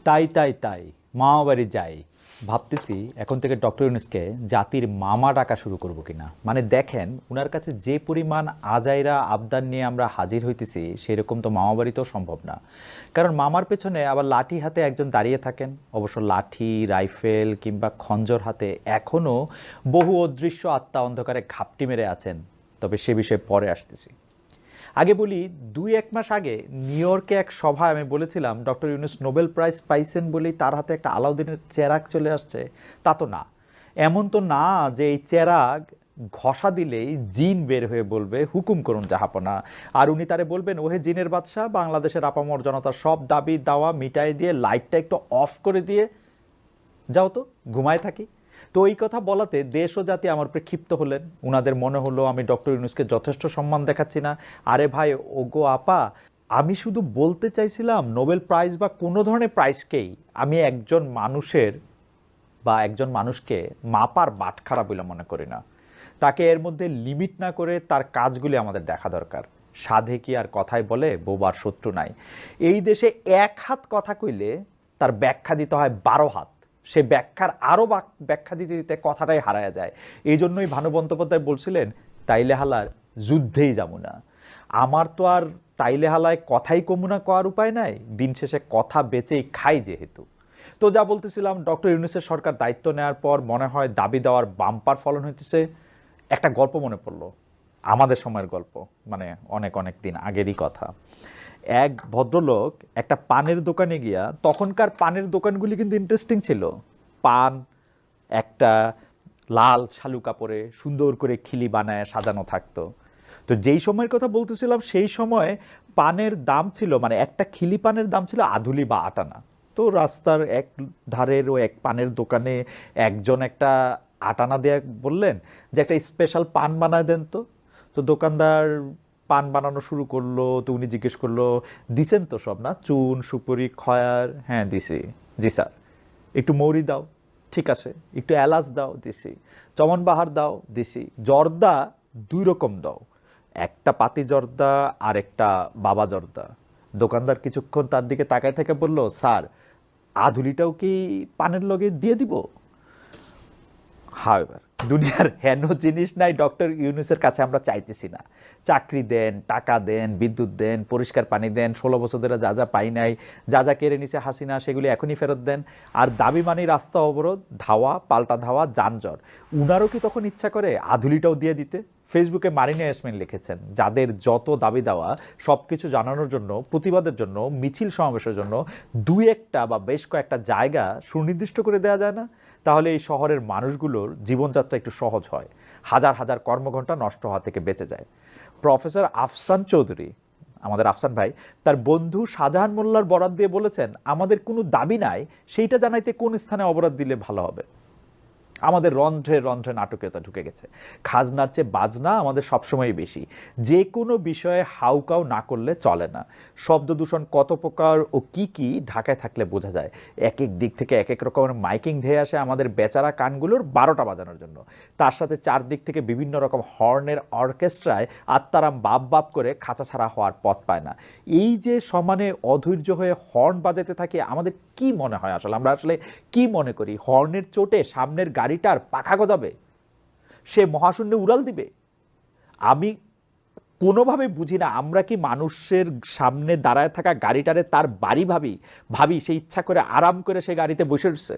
তাই তাই তাই মামা বাড়ি যাই ভাবতেছি এখন থেকে ডক্টর ইউনূসকে জাতির মামা ডাকা শুরু করব কিনা। মানে দেখেন উনার কাছে যে পরিমাণ আজাইরা আবদার নিয়ে আমরা হাজির হইতেছি সেরকম তো মামা বাড়িতেও সম্ভব না। কারণ মামার পেছনে আবার লাঠি হাতে একজন দাঁড়িয়ে থাকেন, অবশ্য লাঠি রাইফেল কিংবা খঞ্জর হাতে এখনও বহু অদৃশ্য আত্মা অন্ধকারে ঘাপটি মেরে আছেন। তবে সে বিষয়ে পরে আসতেছি। আগে বলি, 2-1 মাস আগে নিউ ইয়র্কে এক সভায় আমি বলেছিলাম ডক্টর ইউনূস নোবেল প্রাইজ পাইছেন বলেই তার হাতে একটা আলাউদ্দিনের চেরাগ চলে আসছে। তা তো না, এমন তো না যে এই চেরাগ ঘষা দিলেই জিন বের হয়ে বলবে হুকুম করুন জাহাপনা, আর উনি তারে বলবেন ওহে জিনের বাদশাহ, বাংলাদেশের আপামর জনতার সব দাবি দাওয়া মিটাই দিয়ে লাইটটা একটু অফ করে দিয়ে যাও তো ঘুমায় থাকি। তো এই কথা বলাতে দেশ ও জাতি আমার উপরে ক্ষিপ্ত হলেন। উনাদের মনে হলো আমি ডক্টর ইউনূসকে যথেষ্ট সম্মান দেখাচ্ছি না। আরে ভাই ওগো আপা, আমি শুধু বলতে চাইছিলাম নোবেল প্রাইজ বা কোনো ধরনের প্রাইজকেই আমি একজন মানুষের বা একজন মানুষকে মাপার বাটখারা বলে মনে করি না। তাকে এর মধ্যে লিমিট না করে তার কাজগুলি আমাদের দেখা দরকার। সাধে কি আর কথায় বলে বোবার শত্রু নাই। এই দেশে এক হাত কথা কইলে তার ব্যাখ্যা দিতে হয় 12 হাত। সে ব্যাখ্যার আরও ব্যাখ্যা দিতে দিতে কথাটাই হারায়া যায়। এই জন্যই ভানু বন্দ্যোপাধ্যায় বলছিলেন তাইলে হালার যুদ্ধেই যাবো না। আমার তো আর তাইলে হালায় কথাই কমুনা করার উপায় নাই, দিন শেষে কথা বেচেই খাই যেহেতু। তো যা বলতেছিলাম, ডক্টর ইউনূসের সরকার দায়িত্ব নেওয়ার পর মনে হয় দাবি দেওয়ার বাম্পার ফলন হইতেছে। একটা গল্প মনে পড়লো, আমাদের সময়ের গল্প, মানে অনেক অনেক দিন আগেরই কথা। এক ভদ্রলোক একটা পানের দোকানে গিয়া, তখনকার পানের দোকানগুলি কিন্তু ইন্টারেস্টিং ছিল। পান একটা লাল শালু কাপড়ে সুন্দর করে খিলি বানায় সাজানো থাকতো। তো যেই সময়ের কথা বলতেছিলাম সেই সময় পানের দাম ছিল, মানে একটা খিলি পানের দাম ছিল আধুলি বা 8 আনা। তো রাস্তার এক ধারের ও এক পানের দোকানে একজন একটা 8 আনা দিয়ে বললেন যে একটা স্পেশাল পান বানায় দেন তো। তো দোকানদার পান বানানো শুরু করলো। তো উনি জিজ্ঞেস করলো দিছেন তো সব না, চুন সুপুরি খয়ার? হ্যাঁ দিছি। জি স্যার। একটু মৌরি দাও? ঠিক আছে। একটু এলাচ দাও? দিছি। চমনবাহার দাও? দিছি। জর্দা 2 রকম দাও, একটা পাতি জর্দা আর একটা বাবা জর্দা। দোকানদার কিছুক্ষণ তার দিকে তাকায় থেকে বলল, স্যার আধুলিটাও কি পানের লগে দিয়ে দিব? হাওয়ার দুনিয়ার হেন জিনিস নাই ডক্টর ইউনূসের কাছে আমরা চাইতেছি না। চাকরি দেন, টাকা দেন, বিদ্যুৎ দেন, পরিষ্কার পানি দেন, 16 বছর ধরে যা যা পাই নাই, যা যা কেড়ে নিছে হাসিনা সেগুলি এখনই ফেরত দেন। আর দাবি মানি রাস্তা অবরোধ, ধাওয়া পাল্টা ধাওয়া, যানজট। উনারও কি তখন ইচ্ছা করে আধুলিটাও দিয়ে দিতে? ফেসবুকে মারিনা ইয়াসমিন লিখেছেন যাদের যত দাবি দেওয়া সব কিছু জানানোর জন্য, প্রতিবাদের জন্য, মিছিল সমাবেশের জন্য 2-1টা বা বেশ কয়েকটা জায়গা সুনির্দিষ্ট করে দেওয়া যায় না, তাহলে এই শহরের মানুষগুলোর জীবনযাত্রা একটু সহজ হয়, হাজার হাজার কর্মঘণ্টা নষ্ট হওয়া থেকে বেঁচে যায়। প্রফেসর আফসান চৌধুরী, আমাদের আফসান ভাই, তার বন্ধু শাহজাহান মোল্লার বরাত দিয়ে বলেছেন আমাদের কোনো দাবি নাই, সেইটা জানাইতে কোন স্থানে অবরোধ দিলে ভালো হবে। আমাদের রন্ধ্রে রন্ধ্রে নাটকীয়তা ঢুকে গেছে। খাজনার চেয়ে বাজনা আমাদের সবসময়ই বেশি। যে কোনো বিষয়ে হাউকাউ না করলে চলে না। শব্দ দূষণ কত প্রকার ও কি কি ঢাকায় থাকলে বোঝা যায়। এক এক দিক থেকে এক এক রকমের মাইকিং ধেয়ে আসে আমাদের বেচারা কানগুলোর 12টা বাজানোর জন্য। তার সাথে চারদিক থেকে বিভিন্ন রকম হর্নের অর্কেস্ট্রায় আত্মারাম বাপ বাপ করে খাঁচা ছাড়া হওয়ার পথ পায় না। এই যে সমানে অধৈর্য হয়ে হর্ন বাজাতে থাকি, আমাদের কি মনে হয় আসলে, আমরা আসলে কি মনে করি হর্নের চোটে সামনের গাড়িটার পাখা গজাবে, সে মহাশূন্যে উড়াল দিবে? আমি কোনোভাবে বুঝি না আমরা কি মানুষের সামনে দাঁড়ায় থাকা গাড়িটারে তার বাড়ি ভাবি সে ইচ্ছা করে আরাম করে সে গাড়িতে বসে উঠছে।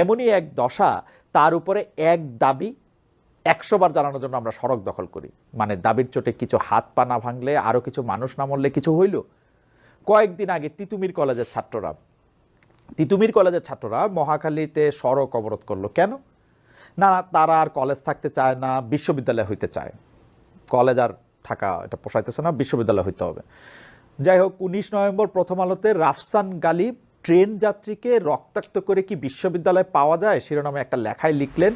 এমনই এক দশা, তার উপরে এক দাবি 100 বার জানানোর জন্য আমরা সড়ক দখল করি। মানে দাবির চোটে কিছু হাত পা না ভাঙলে, আরো কিছু মানুষ না মরলে কিছু হইল। কয়েকদিন আগে তিতুমির কলেজের ছাত্ররা মহাখালীতে সড়ক অবরোধ করলো। কেন? না, তারা আর কলেজ থাকতে চায় না, বিশ্ববিদ্যালয় হইতে চায়। কলেজ আর থাকা এটা পোষাইতেছে না, বিশ্ববিদ্যালয় হইতে হবে। যাই হোক, 19 নভেম্বর প্রথম আলোতে রাফসান গালিব ট্রেন যাত্রীকে রক্তাক্ত করে কি বিশ্ববিদ্যালয় পাওয়া যায় শিরোনামে একটা লেখায় লিখলেন,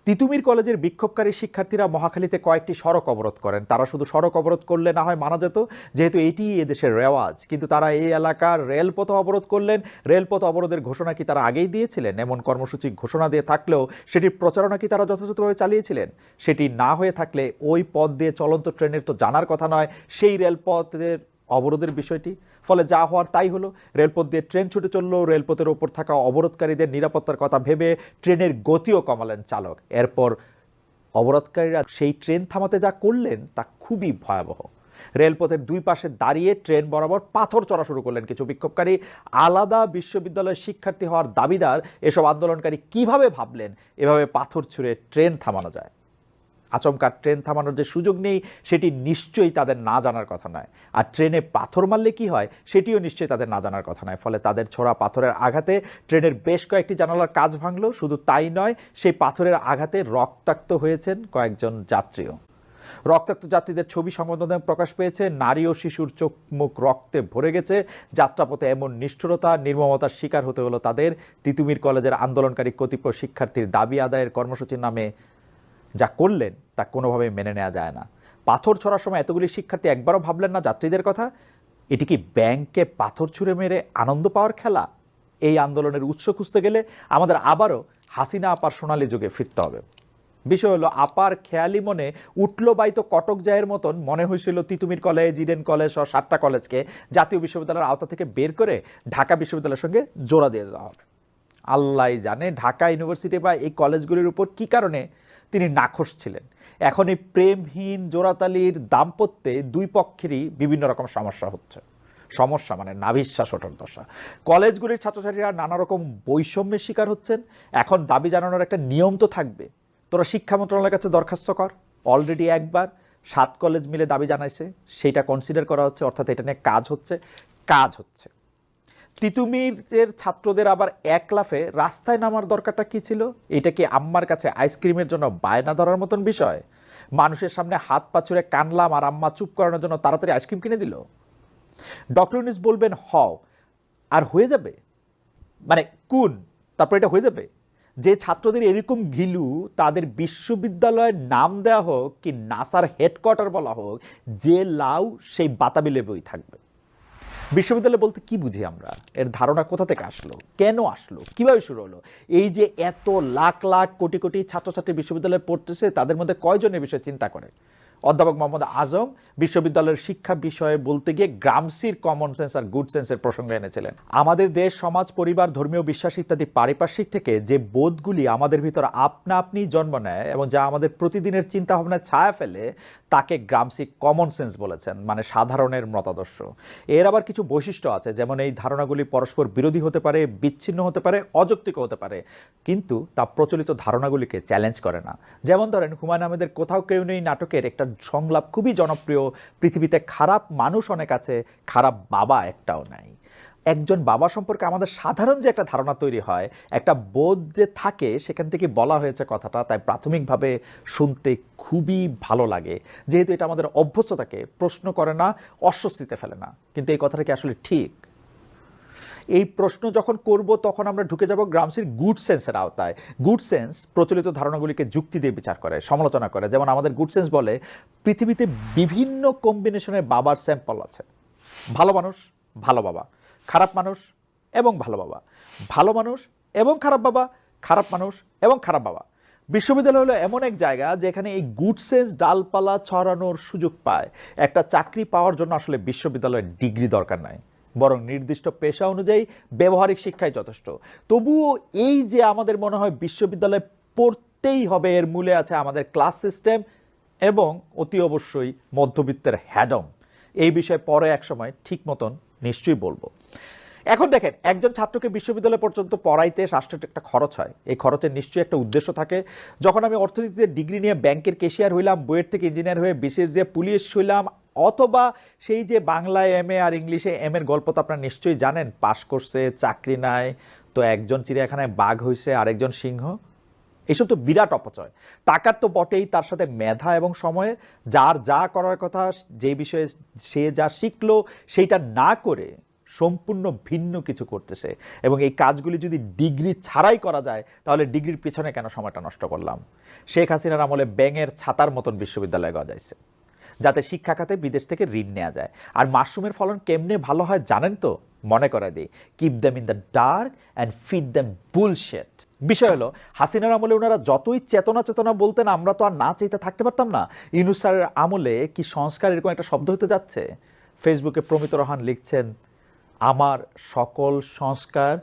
তিতুমির কলেজের বিক্ষোভকারী শিক্ষার্থীরা মহাখালীতে কয়েকটি সড়ক অবরোধ করেন। তারা শুধু সড়ক অবরোধ করলে না হয় মানা যেত, যেহেতু এটি এদেশের রেওয়াজ, কিন্তু তারা এই এলাকার রেলপথ অবরোধ করলেন। রেলপথ অবরোধের ঘোষণা কি তারা আগেই দিয়েছিলেন? এমন কর্মসূচি ঘোষণা দিয়ে থাকলেও সেটির প্রচারণা কি তারা যথাযথভাবে চালিয়েছিলেন? সেটি না হয়ে থাকলে ওই পথ দিয়ে চলন্ত ট্রেনের তো জানার কথা নয় সেই রেলপথের অবরোধের বিষয়টি। ফলে যা হওয়ার তাই হলো। রেলপথ দিয়ে ট্রেন ছুটে চললো, রেলপথের ওপর থাকা অবরোধকারীদের নিরাপত্তার কথা ভেবে ট্রেনের গতিও কমালেন চালক। এরপর অবরোধকারীরা সেই ট্রেন থামাতে যা করলেন তা খুবই ভয়াবহ। রেলপথের দুই পাশে দাঁড়িয়ে ট্রেন বরাবর পাথর চড়া শুরু করলেন কিছু বিক্ষোভকারী। আলাদা বিশ্ববিদ্যালয়ের শিক্ষার্থী হওয়ার দাবিদার এসব আন্দোলনকারী কিভাবে ভাবলেন এভাবে পাথর ছুঁড়ে ট্রেন থামানো যায়? আচমকা ট্রেন থামানোর যে সুযোগ নেই সেটি নিশ্চয়ই তাদের না জানার কথা নয়। আর ট্রেনে পাথর মারলে কি হয় সেটিও নিশ্চয়ই তাদের না জানার কথা নয়। ফলে তাদের ছোড়া পাথরের আঘাতে ট্রেনের বেশ কয়েকটি জানালার কাচ ভাঙল। শুধু তাই নয়, সেই পাথরের আঘাতে রক্তাক্ত হয়েছেন কয়েকজন যাত্রীও। রক্তাক্ত যাত্রীদের ছবি সংবাদমাধ্যমে প্রকাশ পেয়েছে। নারী ও শিশুর চোখ মুখ রক্তে ভরে গেছে। যাত্রাপথে এমন নিষ্ঠুরতা, নির্মমতার শিকার হতে হলো তাদের। তিতুমির কলেজের আন্দোলনকারী কতিপয় শিক্ষার্থীর দাবি আদায়ের কর্মসূচির নামে যা করলেন তা কোনোভাবেই মেনে নেওয়া যায় না। পাথর ছোড়ার সময় এতগুলি শিক্ষার্থী একবারও ভাবলেন না যাত্রীদের কথা? এটি কি ব্যাংকে পাথর ছুঁড়ে মেরে আনন্দ পাওয়ার খেলা? এই আন্দোলনের উৎস খুঁজতে গেলে আমাদের আবারও হাসিনা আপার সোনালী যুগে ফিরতে হবে। বিষয় হলো, আপার খেয়ালি মনে উঠলো বাইতো কটক জায়ের মতন মনে হয়েছিল তিতুমির কলেজ, ইডেন কলেজ সহ 7টা কলেজকে জাতীয় বিশ্ববিদ্যালয়ের আওতা থেকে বের করে ঢাকা বিশ্ববিদ্যালয়ের সঙ্গে জোড়া দিয়ে দেওয়া হবে। আল্লাহ জানে ঢাকা ইউনিভার্সিটি বা এই কলেজগুলির উপর কি কারণে তিনি নাখোশ ছিলেন। এখন এই প্রেমহীন জোড়াতালির দাম্পত্যে দুই পক্ষেরই বিভিন্ন রকম সমস্যা হচ্ছে। সমস্যা মানে নাভিশ্বাস ওঠার দশা। কলেজগুলির ছাত্রছাত্রীরা নানা রকম বৈষম্যের শিকার হচ্ছেন। এখন দাবি জানানোর একটা নিয়ম তো থাকবে। তোরা শিক্ষা মন্ত্রণালয়ের কাছে দরখাস্ত কর। অলরেডি একবার 7 কলেজ মিলে দাবি জানাইছে, সেইটা কনসিডার করা হচ্ছে, অর্থাৎ এটা নিয়ে কাজ হচ্ছে। তিতুমিরের ছাত্রদের আবার এক লাফে রাস্তায় নামার দরকারটা কি ছিল? এটা কি আম্মার কাছে আইসক্রিমের জন্য বায়না ধরার মতন বিষয়? মানুষের সামনে হাত পা ছুঁড়ে কানলাম আর আম্মা চুপ করানোর জন্য তাড়াতাড়ি আইসক্রিম কিনে দিল? ডক্টর ইউনূস বলবেন হও আর হয়ে যাবে, মানে কোন তারপর এটা হয়ে যাবে? যে ছাত্রদের এরকম ঘিলু তাদের বিশ্ববিদ্যালয়ের নাম দেওয়া হোক কি নাসার হেডকোয়ার্টার বলা হোক, যে লাউ সেই বাতাবি লেবুই থাকবে। বিশ্ববিদ্যালয় বলতে কি বুঝি আমরা? এর ধারণা কোথা থেকে আসলো, কেন আসলো, কিভাবে শুরু হলো? এই যে এত লাখ লাখ কোটি কোটি ছাত্রছাত্রী বিশ্ববিদ্যালয়ে পড়তেছে, তাদের মধ্যে কয়জন এ বিষয়ে চিন্তা করে? অধ্যাপক মোহাম্মদ আজম বিশ্ববিদ্যালয়ের শিক্ষা বিষয়ে বলতে গিয়ে গ্রামসির কমন সেন্স আর গুড সেন্সের প্রসঙ্গ এনেছিলেন। আমাদের দেশ, সমাজ, পরিবার, ধর্মীয় বিশ্বাস ইত্যাদি পারিপার্শ্বিক থেকে যে বোধগুলি আমাদের ভিতর আপনা আপনি জন্ম নেয় এবং যা আমাদের প্রতিদিনের চিন্তা ভাবনায় ছায়া ফেলে, তাকে গ্রামসি কমন সেন্স বলেছেন, মানে সাধারণের মতাদর্শ। এর আবার কিছু বৈশিষ্ট্য আছে, যেমন এই ধারণাগুলি পরস্পর বিরোধী হতে পারে, বিচ্ছিন্ন হতে পারে, অযৌক্তিক হতে পারে, কিন্তু তা প্রচলিত ধারণাগুলিকে চ্যালেঞ্জ করে না। যেমন ধরেন, হুমায়ুন আহমেদের কোথাও কেউ নেই নাটকের একটা সংলাপ খুবই জনপ্রিয়, পৃথিবীতে খারাপ মানুষ অনেক আছে, খারাপ বাবা একটাও নাই। একজন বাবা সম্পর্কে আমাদের সাধারণ যে একটা ধারণা তৈরি হয়, একটা বোধ যে থাকে, সেখান থেকে বলা হয়েছে কথাটা, তাই প্রাথমিকভাবে শুনতে খুবই ভালো লাগে, যেহেতু এটা আমাদের অভ্যস্ততাকে প্রশ্ন করে না, অস্বস্তিতে ফেলে না। কিন্তু এই কথাটা কি আসলে ঠিক? এই প্রশ্ন যখন করব তখন আমরা ঢুকে যাব গ্রামসির গুড সেন্সের আওতায়। গুড সেন্স প্রচলিত ধারণাগুলিকে যুক্তি দিয়ে বিচার করে, সমালোচনা করে। যেমন আমাদের গুড সেন্স বলে পৃথিবীতে বিভিন্ন কম্বিনেশনের বাবার স্যাম্পল আছে। ভালো মানুষ, ভালো বাবা; খারাপ মানুষ এবং ভালো বাবা; ভালো মানুষ এবং খারাপ বাবা; খারাপ মানুষ এবং খারাপ বাবা। বিশ্ববিদ্যালয় হলো এমন এক জায়গা যেখানে এই গুড সেন্স ডালপালা ছড়ানোর সুযোগ পায়। একটা চাকরি পাওয়ার জন্য আসলে বিশ্ববিদ্যালয়ের ডিগ্রি দরকার নাই, বরং নির্দিষ্ট পেশা অনুযায়ী ব্যবহারিক শিক্ষাই যথেষ্ট। তবুও এই যে আমাদের মনে হয় বিশ্ববিদ্যালয়ে পড়তেই হবে, এর মূলে আছে আমাদের ক্লাস সিস্টেম এবং অতি অবশ্যই মধ্যবিত্তের হ্যাডম। এই বিষয়ে পরে এক সময় ঠিক মতন নিশ্চয়ই বলবো। এখন দেখেন, একজন ছাত্রকে বিশ্ববিদ্যালয় পর্যন্ত পড়াইতে রাষ্ট্রের একটা খরচ হয়। এই খরচের নিশ্চয়ই একটা উদ্দেশ্য থাকে। যখন আমি অর্থনীতিতে ডিগ্রি নিয়ে ব্যাংকের ক্যাশিয়ার হইলাম, বুয়েট থেকে ইঞ্জিনিয়ার হয়ে বিশেষ দিয়ে পুলিশ হইলাম, অথবা সেই যে বাংলায় এমএ আর ইংলিশে এর গল্প তো আপনারা নিশ্চয়ই জানেন, পাশ করছে, চাকরি নাই, তো একজন চিড়িয়াখানায় বাঘ হয়েছে, আরেকজন সিংহ। এইসব তো বিরাট অপচয়। টাকার তো বটেই, তার সাথে মেধা এবং সময়ে যার যা করার কথা, যে বিষয়ে সে যা শিখলো সেইটা না করে সম্পূর্ণ ভিন্ন কিছু করতেছে। এবং এই কাজগুলি যদি ডিগ্রি ছাড়াই করা যায়, তাহলে ডিগ্রির পিছনে কেন সময়টা নষ্ট করলাম? শেখ হাসিনার আমলে ব্যাঙের ছাতার মতন বিশ্ববিদ্যালয় গজাইছে, যাতে শিক্ষা খাতে বিদেশ থেকে ঋণ নেওয়া যায়। আর মাশরুমের ফলন কেমনে ভালো হয় জানেন তো? মনে করে দিই, keep them in the dark and feed them বুলশেট। বিষয় হলো, হাসিনার আমলে ওনারা যতই চেতনা বলতেন, আমরা তো আর না চাইতে থাকতে পারতাম না। ইউনূস স্যারের আমলে কি সংস্কার, এরকম একটা শব্দ হতে যাচ্ছে? ফেসবুকে প্রমিত রহান লিখছেন, আমার সকল সংস্কার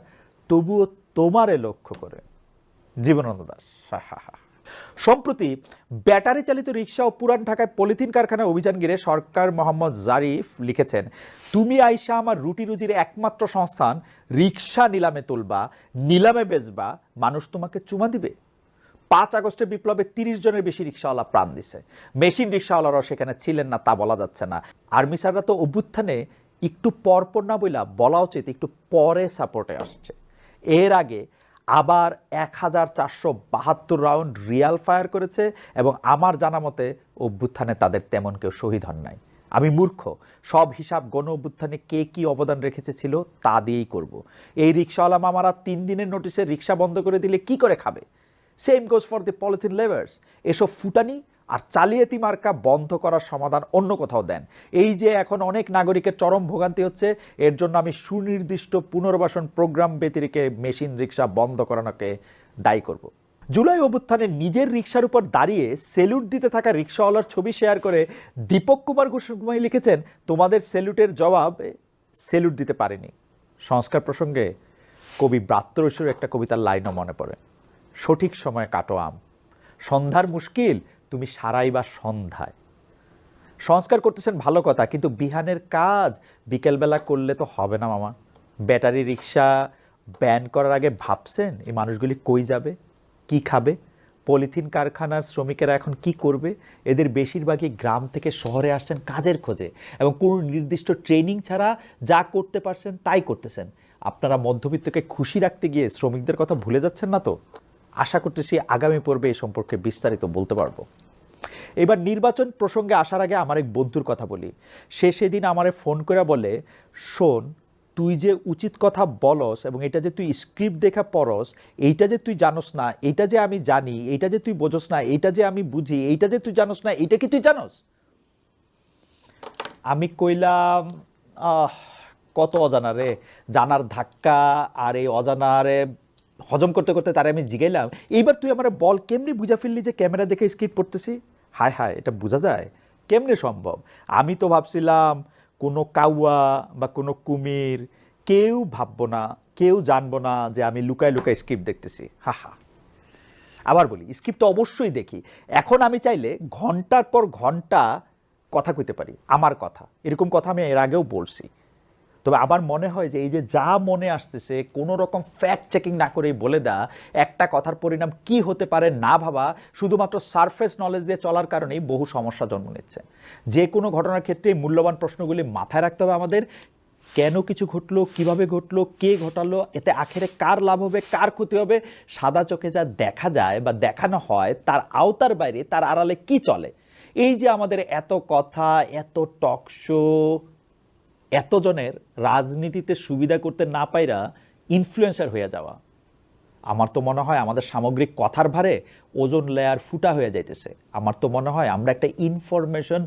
তবুও তোমারে লক্ষ্য করে। জীবনানন্দ দাশ। সম্প্রতি ব্যাটারি চালিত রিক্সা ও পুরান ঢাকায় পলিথিন কারখানায় অভিযান ঘিরে সরকার মোহাম্মদ জারিফ লিখেছেন, তুমি আইসা আমার রুটি রুজির একমাত্র সংস্থান রিক্সা নিলামে তুলবা, নিলামে বেচবা, মানুষ তোমাকে চুমা দিবে। 5 আগস্টের বিপ্লবে 30 জনের বেশি রিক্সাওয়ালা প্রাণ দিছে। মেশিন রিক্সাওয়ালারাও সেখানে ছিলেন না তা বলা যাচ্ছে না। আর্মি স্যাররা তো অভ্যুত্থানে একটু পরপর না বলা উচিত একটু পরে সাপোর্টে আসছে। এর আগে আবার 1472 রাউন্ড রিয়াল ফায়ার করেছে এবং আমার জানা মতে অভ্যুত্থানে তাদের তেমন কেউ শহীদ হন নাই। আমি মূর্খ, সব হিসাব গণ অভ্যুত্থানে কে কি অবদান রেখেছে ছিল তা দিয়েই করব। এই রিক্সাওয়ালা মামারা 3 দিনের নোটিশে রিক্সা বন্ধ করে দিলে কি করে খাবে? Same goes for the polythene labours. এসব ফুটানি আর চালিয়াতি মার্কা বন্ধ করার সমাধান অন্য কোথাও দেন। এই যে এখন অনেক নাগরিকের চরম ভোগান্তি হচ্ছে, এর জন্য আমি সুনির্দিষ্ট পুনর্বাসন প্রোগ্রাম ব্যতিরেকে মেশিন রিক্সা বন্ধ করানোকে দায়ী করব। জুলাই অভ্যুত্থানে নিজের রিক্সার উপর দাঁড়িয়ে সেলুট দিতে থাকা রিক্সাওয়ালার ছবি শেয়ার করে দীপক কুমার গোস্বামী লিখেছেন, তোমাদের সেলুটের জবাব সেলুট দিতে পারেনি। সংস্কার প্রসঙ্গে কবি ব্রাত্য ঋষির একটা কবিতার লাইনও মনে পড়ে, সঠিক সময় কাটো আম, সন্ধ্যার মুশকিল তুমি সারাইবা সন্ধ্যায়। সংস্কার করতেছেন ভালো কথা, কিন্তু বিহানের কাজ বিকেলবেলা করলে তো হবে না মামা। ব্যাটারি রিক্সা ব্যান করার আগে ভাবছেন এই মানুষগুলি কই যাবে, কি খাবে? পলিথিন কারখানার শ্রমিকেরা এখন কি করবে? এদের বেশিরভাগই গ্রাম থেকে শহরে আসছেন কাজের খোঁজে এবং কোনো নির্দিষ্ট ট্রেনিং ছাড়া যা করতে পারছেন তাই করতেছেন। আপনারা মধ্যবিত্তকে খুশি রাখতে গিয়ে শ্রমিকদের কথা ভুলে যাচ্ছেন না তো? আশা করতেছি আগামী পর্বে এই সম্পর্কে বিস্তারিত বলতে পারবো। এবার নির্বাচন প্রসঙ্গে আসার আগে আমার এক বন্ধুর কথা বলি। সে সেদিন আমারে ফোন করে বলে, শোন, তুই যে উচিত কথা বলস এবং এটা যে তুই স্ক্রিপ্ট দেখা পড়স, এইটা যে তুই জানোস না, এইটা যে আমি জানি, এইটা যে তুই বোঝস না, এইটা যে আমি বুঝি, এইটা যে তুই জানোস না, এইটা কি তুই জানোস? আমি কইলাম, কত অজানা রে, জানার ধাক্কা আর এই অজানারে হজম করতে করতে তারে আমি জিগাইলাম, এইবার তুই আমার বল কেমনি বুঝা ফেললি যে ক্যামেরা দেখে স্ক্রিপ্ট পড়তেছি? হায় হায়, এটা বোঝা যায় কেমনে সম্ভব? আমি তো ভাবছিলাম কোনো কাউয়া বা কোনো কুমির কেউ ভাববো না, কেউ জানবো না যে আমি লুকায় লুকায় স্ক্রিপ্ট দেখতেছি। হা হা। আবার বলি, স্ক্রিপ্ট তো অবশ্যই দেখি। এখন আমি চাইলে ঘন্টার পর ঘন্টা কথা কইতে পারি, আমার কথা। এরকম কথা আমি এর আগেও বলছি। তবে আমার মনে হয় যে এই যে যা মনে আসতেছে কোনো রকম ফ্যাক্ট চেকিং না করেই বলে দেওয়া, একটা কথার পরিণাম কি হতে পারে না ভাবা, শুধুমাত্র সারফেস নলেজ দিয়ে চলার কারণেই বহু সমস্যা জন্ম নিচ্ছে। যে কোনো ঘটনার ক্ষেত্রে মূল্যবান প্রশ্নগুলি মাথায় রাখতে হবে আমাদের। কেন কিছু ঘটলো, কিভাবে ঘটলো, কে ঘটালো, এতে আখেরে কার লাভ হবে, কার ক্ষতি হবে? সাদা চোখে যা দেখা যায় বা দেখানো হয় তার আওতার বাইরে, তার আড়ালে কি চলে? এই যে আমাদের এত কথা, এত টক শো, এতজনের রাজনীতিতে সুবিধা করতে না পাইরা ইনফ্লুয়েন্সার হয়ে যাওয়া, আমার তো মনে হয় আমাদের সামগ্রিক কথার ভারে ওজন লেয়ার ফুটা হয়ে যাইতেছে। আমার তো মনে হয় আমরা একটা ইনফরমেশন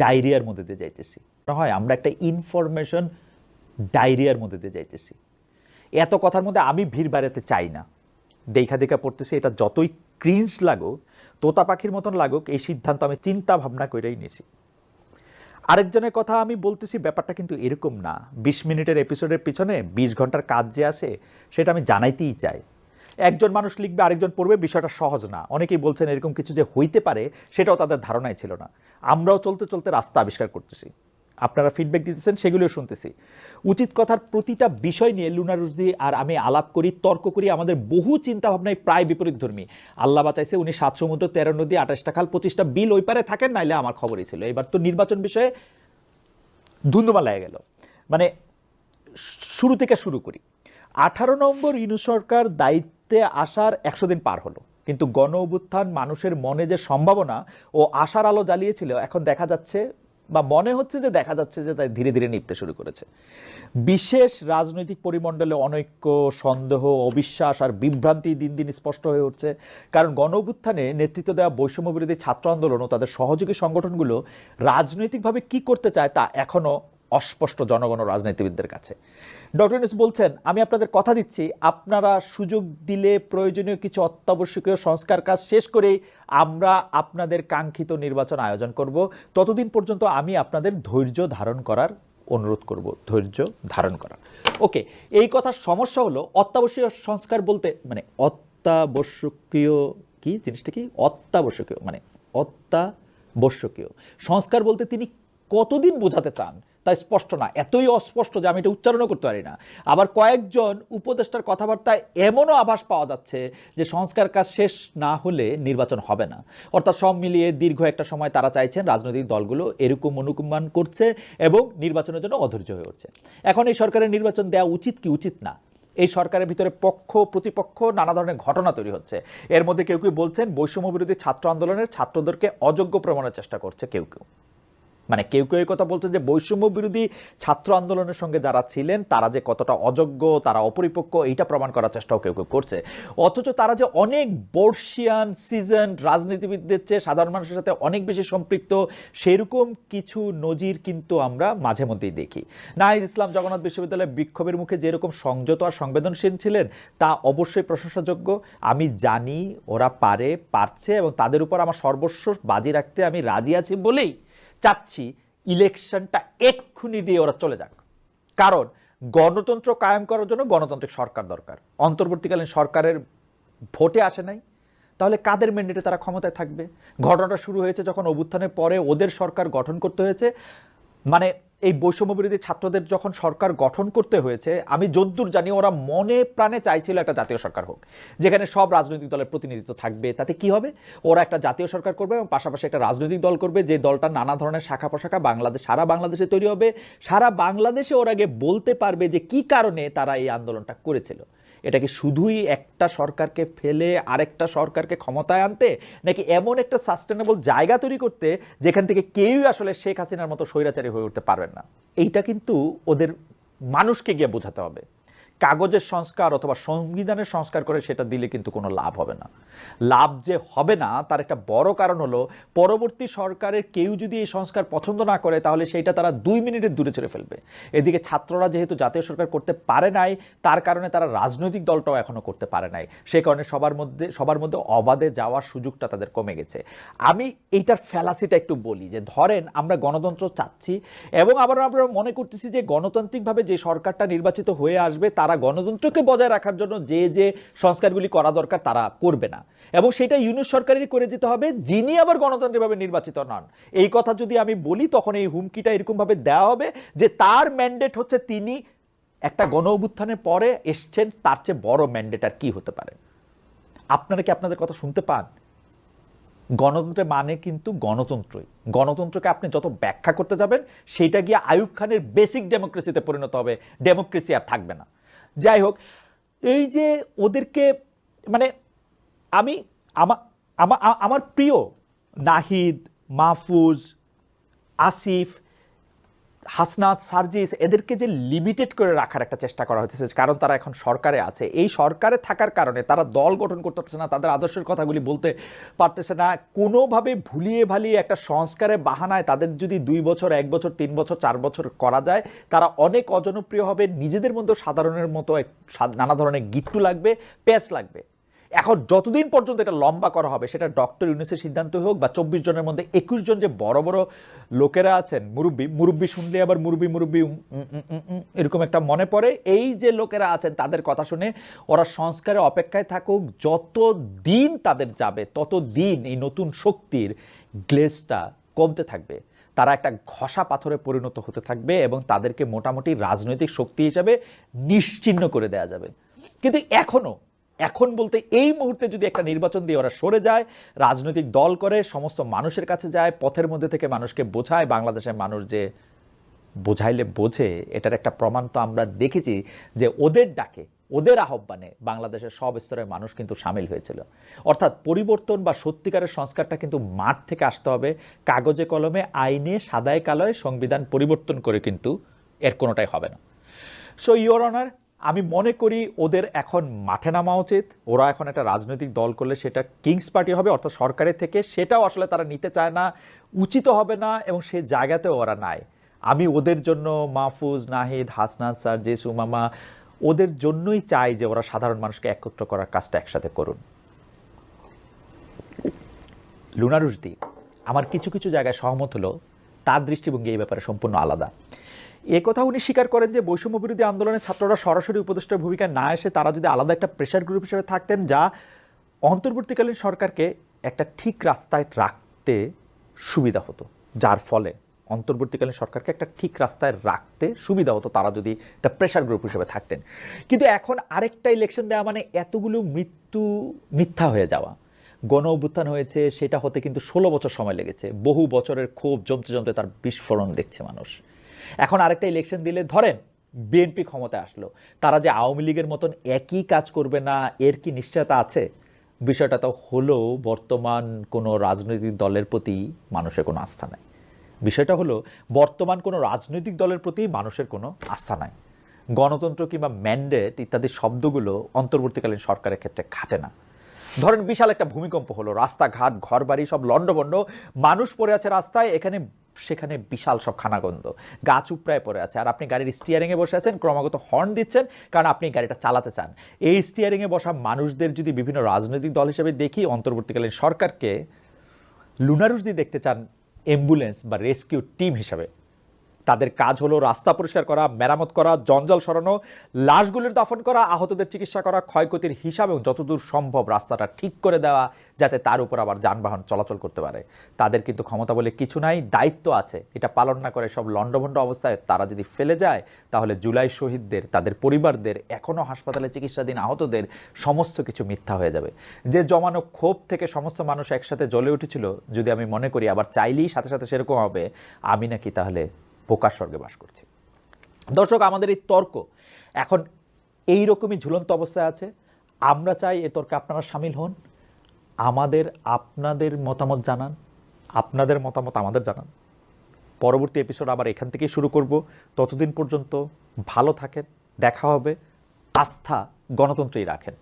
ডায়রিয়ার মধ্যে দিয়ে যাইতেছি। মনে হয় আমরা একটা ইনফরমেশন ডায়রিয়ার মধ্যে দিয়ে যাইতেছি। এত কথার মধ্যে আমি ভিড় বাড়াতে চাই না। দেখা দেখা পড়তেছি, এটা যতই ক্রিঞ্জ লাগুক, তোতা পাখির মতন লাগুক, এই সিদ্ধান্ত আমি চিন্তা ভাবনা করেই নিয়েছি। আরেকজনের কথা আমি বলতেছি, ব্যাপারটা কিন্তু এরকম না। 20 মিনিটের এপিসোডের পিছনে 20 ঘন্টার কাজ যে আসে সেটা আমি জানাইতেই চাই। একজন মানুষ লিখবে, আরেকজন পড়বে, বিষয়টা সহজ না। অনেকেই বলছেন এরকম কিছু যে হইতে পারে সেটাও তাদের ধারণাই ছিল না। আমরাও চলতে চলতে রাস্তা আবিষ্কার করতেছি, আপনারা ফিডব্যাক দিতেছেন, সেগুলিও শুনতেছি। উচিত কথার প্রতিটা বিষয় নিয়ে লুনা রুজি আর আমি আলাপ করি, তর্ক করি। আমাদের বহু চিন্তা ভাবনায় প্রায় বিপরীত ধর্মী। আল্লাহ বাঁচাইছে, উনি 7 সমুদ্র 13 নদী 28টা খাল 25টা বিল ওই পারে থাকেন, নাইলে আমার খবরই ছিল। এবার তো নির্বাচন বিষয়ে ধুন্দুমা লেগে গেল। মানে শুরু থেকে শুরু করি। 18 নম্বর ইনু সরকার দায়িত্বে আসার 100 দিন পার হলো, কিন্তু গণ অভ্যুত্থান মানুষের মনে যে সম্ভাবনা ও আশার আলো জ্বালিয়েছিল, এখন দেখা যাচ্ছে বা মনে হচ্ছে যে দেখা যাচ্ছে যে তাই ধীরে ধীরে নিভতে শুরু করেছে। বিশেষ রাজনৈতিক পরিমণ্ডলে অনৈক্য, সন্দেহ, অবিশ্বাস আর বিভ্রান্তি দিন দিন স্পষ্ট হয়ে উঠছে। কারণ গণ অভ্যুত্থানে নেতৃত্ব দেওয়া বৈষম্য বিরোধী ছাত্র আন্দোলন ও তাদের সহযোগী সংগঠনগুলো রাজনৈতিকভাবে কি করতে চায় তা এখনও অস্পষ্ট জনগণ ও রাজনীতিবিদদের কাছে। ডক্টর ইউনূস বলছেন, আমি আপনাদের কথা দিচ্ছি, আপনারা সুযোগ দিলে প্রয়োজনীয় কিছু অত্যাবশ্যকীয় সংস্কার কাজ শেষ করেই আমরা আপনাদের কাঙ্ক্ষিত নির্বাচন আয়োজন করব। ততদিন পর্যন্ত আমি আপনাদের ধৈর্য ধারণ করার অনুরোধ করব ধৈর্য ধারণ করা। ওকে, এই কথার সমস্যা হলো অত্যাবশ্যকীয় সংস্কার বলতে মানে অত্যাবশ্যকীয় কি জিনিসটা কি অত্যাবশ্যকীয় মানে অত্যাবশ্যকীয় সংস্কার বলতে তিনি কতদিন বোঝাতে চান তা স্পষ্ট না, এতই অস্পষ্ট যে আমি এটা উচ্চারণও করতে পারি না। আবার কয়েকজন উপদেষ্টার কথাবার্তায় এমনও আভাস পাওয়া যাচ্ছে যে সংস্কার কাজ শেষ না হলে নির্বাচন হবে না। অর্থাৎ সব মিলিয়ে দীর্ঘ একটা সময় তারা চাইছেন, রাজনৈতিক দলগুলো এরকম অনুমান করছে এবং নির্বাচনের জন্য অধৈর্য হয়ে উঠছে। এখন এই সরকারের নির্বাচন দেওয়া উচিত কি উচিত না, এই সরকারের ভিতরে পক্ষ প্রতিপক্ষ নানা ধরনের ঘটনা তৈরি হচ্ছে। এর মধ্যে কেউ কেউ বলছেন বৈষম্য বিরোধী ছাত্র আন্দোলনের ছাত্রদেরকে অযোগ্য প্রমাণের চেষ্টা করছে কেউ কেউ, মানে কেউ কেউ এই কথা বলছেন যে বৈষম্য বিরোধী ছাত্র আন্দোলনের সঙ্গে যারা ছিলেন তারা যে কতটা অযোগ্য, তারা অপরিপক্ক, এইটা প্রমাণ করার চেষ্টাও কেউ কেউ করছে। অথচ তারা যে অনেক বর্ষিয়ান সিজন রাজনীতিবিদদের চেয়ে সাধারণ মানুষের সাথে অনেক বেশি সম্পৃক্ত, সেরকম কিছু নজির কিন্তু আমরা মাঝে মধ্যেই দেখি। নাহিদ ইসলাম জগন্নাথ বিশ্ববিদ্যালয়ে বিক্ষোভের মুখে যেরকম সংযত আর সংবেদনশীল ছিলেন তা অবশ্যই প্রশংসাযোগ্য। আমি জানি ওরা পারছে এবং তাদের উপর আমার সর্বস্ব বাজি রাখতে আমি রাজি আছি বলেই চাচ্ছি ইলেকশনটা এক্ষুনি দিয়ে ওরা চলে যাক। কারণ গণতন্ত্র কায়েম করার জন্য গণতান্ত্রিক সরকার দরকার। অন্তর্বর্তীকালীন সরকারের ভোটে আসে নাই, তাহলে কাদের ম্যান্ডেটে তারা ক্ষমতায় থাকবে? ঘটনাটা শুরু হয়েছে যখন অভ্যুত্থানের পরে ওদের সরকার গঠন করতে হয়েছে, মানে এই বৈষম্য বিরোধী ছাত্রদের যখন সরকার গঠন করতে হয়েছে, আমি যদ্দূর জানি ওরা মনে প্রাণে চাইছিল একটা জাতীয় সরকার হোক যেখানে সব রাজনৈতিক দলের প্রতিনিধিত্ব থাকবে। তাতে কি হবে, ওরা একটা জাতীয় সরকার করবে এবং পাশাপাশি একটা রাজনৈতিক দল করবে, যে দলটা নানা ধরনের শাখা প্রশাখা সারা বাংলাদেশে তৈরি হবে। সারা বাংলাদেশে ওরা আগে বলতে পারবে যে কি কারণে তারা এই আন্দোলনটা করেছিল। এটা কি শুধুই একটা সরকারকে ফেলে আরেকটা সরকারকে ক্ষমতায় আনতে, নাকি এমন একটা সাস্টেনেবল জায়গা তৈরি করতে যেখান থেকে কেউই আসলে শেখ হাসিনার মতো স্বৈরাচারী হয়ে উঠতে পারবেন না? এইটা কিন্তু ওদের মানুষকে গিয়ে বোঝাতে হবে। কাগজের সংস্কার অথবা সংবিধানের সংস্কার করে সেটা দিলে কিন্তু কোনো লাভ হবে না। লাভ যে হবে না তার একটা বড় কারণ হলো পরবর্তী সরকারের কেউ যদি এই সংস্কার পছন্দ না করে তাহলে সেইটা তারা 2 মিনিটের দূরে চলে ফেলবে। এদিকে ছাত্ররা যেহেতু জাতীয় সরকার করতে পারে নাই, তার কারণে তারা রাজনৈতিক দলটাও এখনো করতে পারে নাই। সেই কারণে সবার মধ্যে অবাধে যাওয়ার সুযোগটা তাদের কমে গেছে। আমি এইটার ফ্যালাসিটা একটু বলি যে ধরেন আমরা গণতন্ত্র চাচ্ছি এবং আবার আমরা মনে করতেছি যে গণতান্ত্রিকভাবে যে সরকারটা নির্বাচিত হয়ে আসবে তারা গণতন্ত্রকে বজায় রাখার জন্য যে যে সংস্কারগুলি করা দরকার তারা করবে না, এবং সেটা ইউনূস সরকারেরই করে যেতে হবে যিনি আবার গণতান্ত্রিকভাবে নির্বাচিত নন। এই কথা যদি আমি বলি তখন এই হুমকিটা এরকমভাবে দেওয়া হবে যে তার ম্যান্ডেট হচ্ছে তিনি একটা গণ অভ্যুত্থানের পরে এসছেন, তার চেয়ে বড় ম্যান্ডেট আর কি হতে পারে? আপনারা কি আপনাদের কথা শুনতে পান? গণতন্ত্রের মানে কিন্তু গণতন্ত্রই। গণতন্ত্রকে আপনি যত ব্যাখ্যা করতে যাবেন সেইটা গিয়ে আইয়ুব খানের বেসিক ডেমোক্রেসিতে পরিণত হবে, ডেমোক্রেসি আর থাকবে না। যাই হোক, এই যে ওদেরকে মানে আমি আমার প্রিয় নাহিদ, মাহফুজ, আসিফ, হাসনাত, সার্জিস এদেরকে যে লিমিটেড করে রাখার একটা চেষ্টা করা হচ্ছে কারণ তারা এখন সরকারে আছে। এই সরকারে থাকার কারণে তারা দল গঠন করতে পারছে না, তাদের আদর্শের কথাগুলি বলতে পারতেছে না। কোনোভাবে ভুলিয়ে ভালিয়ে একটা সংস্কারের বাহানায় তাদের যদি 2 বছর, 1 বছর, 3 বছর, 4 বছর করা যায়, তারা অনেক অজনপ্রিয় হবে। নিজেদের মধ্যে সাধারণের মতো নানা ধরনের গিট্টু লাগবে, প্যাচ লাগবে। এখন যতদিন পর্যন্ত এটা লম্বা করা হবে, সেটা ডক্টর ইউনূসের সিদ্ধান্ত হোক বা 24 জনের মধ্যে 21 জন যে বড় বড় লোকেরা আছেন, মুরব্বী শুনলে আবার মুরব্বী এরকম একটা মনে পড়ে, এই যে লোকেরা আছেন তাদের কথা শুনে ওরা সংস্কারের অপেক্ষায় থাকুক। যত দিন তাদের যাবে তত দিন এই নতুন শক্তির গ্লেজটা কমতে থাকবে, তারা একটা ঘষা পাথরে পরিণত হতে থাকবে এবং তাদেরকে মোটামুটি রাজনৈতিক শক্তি হিসাবে নিশ্চিহ্ন করে দেয়া যাবে। কিন্তু এখন বলতে এই মুহূর্তে যদি একটা নির্বাচন দিয়ে ওরা সরে যায়, রাজনৈতিক দল করে, সমস্ত মানুষের কাছে যায়, পথের মধ্যে থেকে মানুষকে বোঝায়, বাংলাদেশের মানুষ যে বোঝাইলে বোঝে, এটার একটা প্রমাণ তো আমরা দেখেছি যে ওদের ডাকে, ওদের আহ্বানে বাংলাদেশের সব স্তরের মানুষ কিন্তু সামিল হয়েছিল। অর্থাৎ পরিবর্তন বা সত্যিকারের সংস্কারটা কিন্তু মাঠ থেকে আসতে হবে, কাগজে কলমে, আইনে, সাদায় কালোয় সংবিধান পরিবর্তন করে কিন্তু এর কোনোটাই হবে না। সো ইওর অনার, আমি মনে করি ওদের এখন মাঠে নামা উচিত। ওরা এখন একটা রাজনৈতিক দল করলে সেটা কিংস পার্টি হবে, অর্থাৎ সরকারের থেকে, সেটাও আসলে তারা নিতে চায় না, উচিত হবে না, এবং সে জায়গাতেও ওরা নাই। আমি ওদের জন্য মাহফুজ, নাহিদ, হাসনাত, সার্জিস, উমামা, ওদের জন্যই চাই যে ওরা সাধারণ মানুষকে একত্র করার কাজটা একসাথে করুন। লুনা রুশদি আমার কিছু কিছু জায়গায় সহমত হলো, তার দৃষ্টিভঙ্গি এই ব্যাপারে সম্পূর্ণ আলাদা। কথা উনি স্বীকার করেন যে বৈষম্য বিরোধী আন্দোলনের ছাত্ররা সরাসরি উপদেষ্টার ভূমিকায় না এসে তারা যদি আলাদা একটা প্রেশার গ্রুপ হিসেবে থাকতেন, যা অন্তর্বর্তীকালীন সরকারকে একটা ঠিক রাস্তায় রাখতে সুবিধা হতো, যার ফলে অন্তর্বর্তীকালীন সরকারকে একটা ঠিক রাস্তায় রাখতে সুবিধা হতো তারা যদি একটা প্রেশার গ্রুপ হিসেবে থাকতেন। কিন্তু এখন আরেকটা ইলেকশন দেওয়া মানে এতগুলো মিথ্যা হয়ে যাওয়া। গণ অভ্যুত্থান হয়েছে, সেটা হতে কিন্তু 16 বছর সময় লেগেছে, বহু বছরের ক্ষোভ জমতে জমতে তার বিস্ফোরণ দেখছে মানুষ। এখন আরেকটা ইলেকশন দিলে ধরেন বিএনপি ক্ষমতায় আসলো, তারা যে আওয়ামী লীগের মতন একই কাজ করবে না এর কি নিশ্চয়তা আছে? বিষয়টা তো হলো বর্তমান কোনো রাজনৈতিক দলের প্রতি মানুষের কোনো আস্থা নাই। বিষয়টা হলো বর্তমান কোনো রাজনৈতিক দলের প্রতি মানুষের কোনো আস্থা নাই। গণতন্ত্র কিংবা ম্যান্ডেট ইত্যাদি শব্দগুলো অন্তর্বর্তীকালীন সরকারের ক্ষেত্রে খাটে না। ধরেন বিশাল একটা ভূমিকম্প হলো, রাস্তাঘাট ঘরবাড়ি সব লন্ডভন্ড, মানুষ পড়ে আছে রাস্তায়, এখানে সেখানে বিশাল সব খানাগন্ধ, গাছ উপড়ায় পড়ে আছে, আর আপনি গাড়ির স্টিয়ারিংয়ে বসে আছেন, ক্রমাগত হর্ন দিচ্ছেন কারণ আপনি গাড়িটা চালাতে চান। এই স্টিয়ারিংয়ে বসা মানুষদের যদি বিভিন্ন রাজনৈতিক দল হিসেবে দেখি, অন্তর্বর্তীকালীন সরকারকে লুনারুস দিয়ে দেখতে চান অ্যাম্বুলেন্স বা রেস্কিউ টিম হিসাবে। তাদের কাজ হলো রাস্তা পরিষ্কার করা, মেরামত করা, জঞ্জাল সরানো, লাশগুলোর দাফন করা, আহতদের চিকিৎসা করা, ক্ষয়ক্ষতির হিসাবে যতদূর সম্ভব রাস্তাটা ঠিক করে দেওয়া, যাতে তার উপর আবার যানবাহন চলাচল করতে পারে। তাদের কিন্তু ক্ষমতা বলে কিছু নাই, দায়িত্ব আছে। এটা পালন না করে সব লন্ডভন্ড অবস্থায় তারা যদি ফেলে যায়, তাহলে জুলাই শহীদদের, তাদের পরিবারদের, এখনও হাসপাতালে চিকিৎসাধীন আহতদের সমস্ত কিছু মিথ্যা হয়ে যাবে। যে জমানো ক্ষোভ থেকে সমস্ত মানুষ একসাথে জ্বলে উঠেছিল, যদি আমি মনে করি আবার চাইলেই সাথে সাথে সেরকম হবে, আমি নাকি তাহলে পোকার স্বর্গে বাস করছি। দর্শক, আমাদের এই তর্ক এখন এই রকমই ঝুলন্ত অবস্থায় আছে। আমরা চাই এ তর্কে আপনারা সামিল হন, আপনাদের মতামত জানান, আপনাদের মতামত আমাদের জানান। পরবর্তী এপিসোড আবার এখান থেকেই শুরু করব। ততদিন পর্যন্ত ভালো থাকেন, দেখা হবে। আস্থা গণতন্ত্রেই রাখেন।